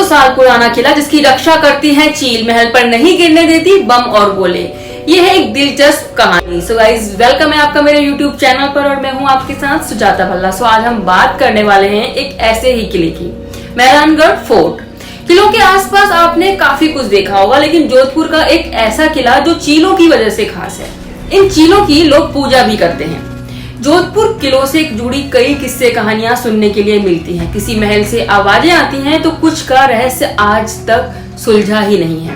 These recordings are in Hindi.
साल पुराना किला जिसकी रक्षा करती है चील, महल पर नहीं गिरने देती बम और गोले। ये है एक दिलचस्प कहानी। सो गाइस, वेलकम है आपका मेरे YouTube चैनल पर और मैं हूँ आपके साथ सुजाता भल्ला। सो आज हम बात करने वाले हैं एक ऐसे ही किले की, मेहरानगढ़ फोर्ट। किलों के आसपास आपने काफी कुछ देखा होगा, लेकिन जोधपुर का एक ऐसा किला जो चीलों की वजह से खास है। इन चीलों की लोग पूजा भी करते हैं। जोधपुर किलों से जुड़ी कई किस्से कहानियां सुनने के लिए मिलती हैं। किसी महल से आवाजें आती हैं तो कुछ का रहस्य आज तक सुलझा ही नहीं है।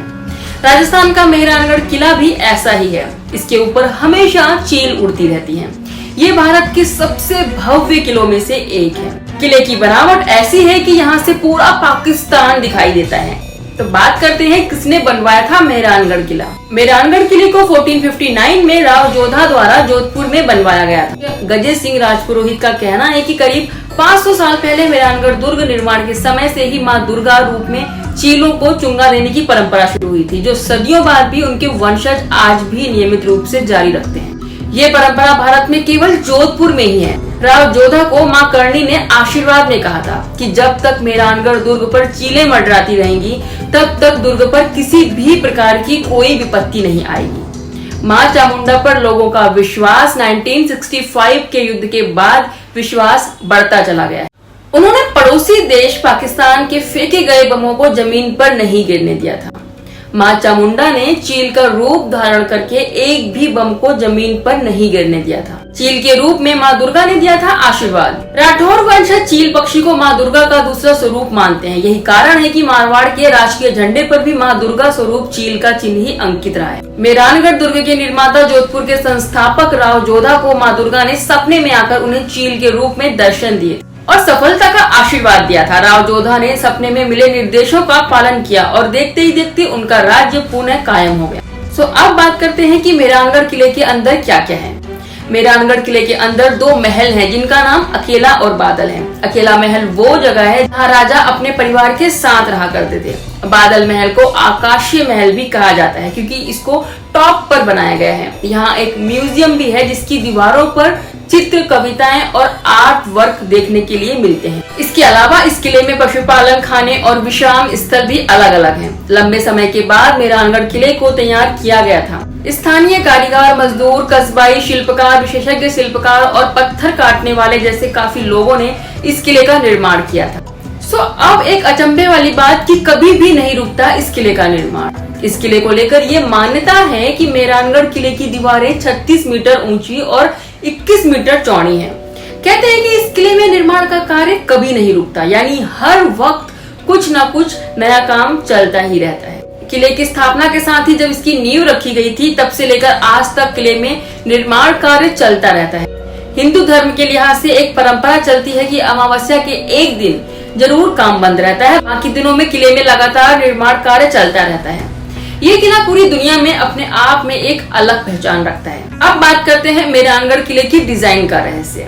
राजस्थान का मेहरानगढ़ किला भी ऐसा ही है। इसके ऊपर हमेशा चील उड़ती रहती हैं। ये भारत के सबसे भव्य किलों में से एक है। किले की बनावट ऐसी है कि यहाँ से पूरा पाकिस्तान दिखाई देता है। तो बात करते हैं किसने बनवाया था मेहरानगढ़ किला। मेहरानगढ़ किले को 1459 में राव जोधा द्वारा जोधपुर में बनवाया गया था। गजे सिंह राजपुरोहित का कहना है कि करीब 500 साल पहले मेहरानगढ़ दुर्ग निर्माण के समय से ही मां दुर्गा रूप में चीलों को चुंगा देने की परंपरा शुरू हुई थी, जो सदियों बाद भी उनके वंशज आज भी नियमित रूप से जारी रखते हैं। ये परंपरा भारत में केवल जोधपुर में ही है। राव जोधा को मां करणी ने आशीर्वाद में कहा था कि जब तक मेहरानगढ़ दुर्ग पर चीलें मंडराती रहेंगी तब तक दुर्ग पर किसी भी प्रकार की कोई विपत्ति नहीं आएगी। मां चामुंडा पर लोगों का विश्वास 1965 के युद्ध के बाद विश्वास बढ़ता चला गया है। उन्होंने पड़ोसी देश पाकिस्तान के फेंके गए बमों को जमीन पर नहीं गिरने दिया था। मां चामुंडा ने चील का रूप धारण करके एक भी बम को जमीन पर नहीं गिरने दिया था। चील के रूप में मां दुर्गा ने दिया था आशीर्वाद। राठौर वंशज चील पक्षी को मां दुर्गा का दूसरा स्वरूप मानते हैं। यही कारण है कि मारवाड़ के राजकीय झंडे पर भी मां दुर्गा स्वरूप चील का चिन्ह ही अंकित रहा है। मेहरानगढ़ दुर्ग के निर्माता जोधपुर के संस्थापक राव जोधा को मां दुर्गा ने सपने में आकर उन्हें चील के रूप में दर्शन दिए और सफलता का आशीर्वाद दिया था। राव जोधा ने सपने में मिले निर्देशों का पालन किया और देखते ही देखते उनका राज्य पुनः कायम हो गया। सो अब बात करते हैं कि मेहरानगढ़ किले के अंदर क्या क्या है। मेहरानगढ़ किले के अंदर दो महल हैं जिनका नाम अकेला और बादल है। अकेला महल वो जगह है जहाँ राजा अपने परिवार के साथ रहा करते थे। बादल महल को आकाशीय महल भी कहा जाता है क्योंकि इसको टॉप पर बनाया गया है। यहाँ एक म्यूजियम भी है जिसकी दीवारों पर चित्र, कविताएं और आर्ट वर्क देखने के लिए मिलते हैं। इसके अलावा इस किले में पशुपालन, खाने और विश्राम स्थल भी अलग अलग हैं। लंबे समय के बाद मेहरानगढ़ किले को तैयार किया गया था। स्थानीय कारीगर, मजदूर, कस्बाई शिल्पकार, विशेषज्ञ शिल्पकार और पत्थर काटने वाले जैसे काफी लोगों ने इस किले का निर्माण किया था। अब एक अचंभे वाली बात कि कभी भी नहीं रुकता इस किले का निर्माण। इस किले को लेकर ये मान्यता है कि मेहरानगढ़ किले की दीवारें 36 मीटर ऊंची और 21 मीटर चौड़ी हैं। कहते हैं कि इस किले में निर्माण का कार्य कभी नहीं रुकता, यानी हर वक्त कुछ न कुछ नया काम चलता ही रहता है। किले की स्थापना के साथ ही जब इसकी नींव रखी गई थी तब से लेकर आज तक किले में निर्माण कार्य चलता रहता है। हिंदू धर्म के लिहाज से एक परंपरा चलती है कि अमावस्या के एक दिन जरूर काम बंद रहता है, बाकी दिनों में किले में लगातार निर्माण कार्य चलता रहता है। ये किला पूरी दुनिया में अपने आप में एक अलग पहचान रखता है। अब बात करते हैं मेहरानगढ़ किले की डिजाइन का रहस्य।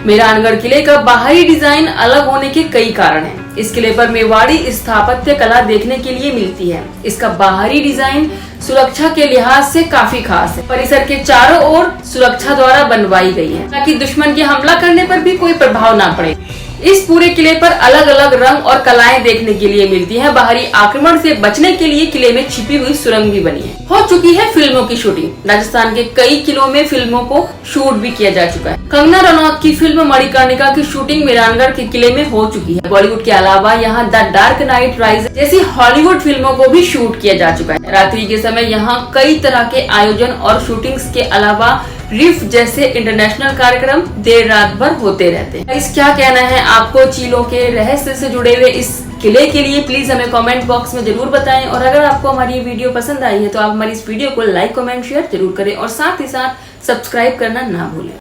मेहरानगढ़ किले का बाहरी डिजाइन अलग होने के कई कारण हैं। इस किले पर मेवाड़ी स्थापत्य कला देखने के लिए मिलती है। इसका बाहरी डिजाइन सुरक्षा के लिहाज से काफी खास है। परिसर के चारों ओर सुरक्षा द्वारा बनवाई गई है ताकि दुश्मन के हमला करने पर भी कोई प्रभाव ना पड़े। इस पूरे किले पर अलग अलग रंग और कलाएं देखने के लिए मिलती हैं। बाहरी आक्रमण से बचने के लिए किले में छिपी हुई सुरंग भी बनी है। हो चुकी है फिल्मों की शूटिंग। राजस्थान के कई किलों में फिल्मों को शूट भी किया जा चुका है। कंगना रनौत की फिल्म मणिकर्णिका की शूटिंग मेहरानगढ़ के किले में हो चुकी है। बॉलीवुड के अलावा यहाँ द डार्क नाइट राइज जैसी हॉलीवुड फिल्मों को भी शूट किया जा चुका है। रात्रि के समय यहाँ कई तरह के आयोजन और शूटिंग्स के अलावा रिफ जैसे इंटरनेशनल कार्यक्रम देर रात भर होते रहते हैं। इस क्या कहना है आपको चीलों के रहस्य से जुड़े हुए इस किले के लिए, प्लीज हमें कमेंट बॉक्स में जरूर बताएं। और अगर आपको हमारी ये वीडियो पसंद आई है तो आप हमारी इस वीडियो को लाइक, कमेंट, शेयर जरूर करें और साथ ही साथ सब्सक्राइब करना ना भूलें।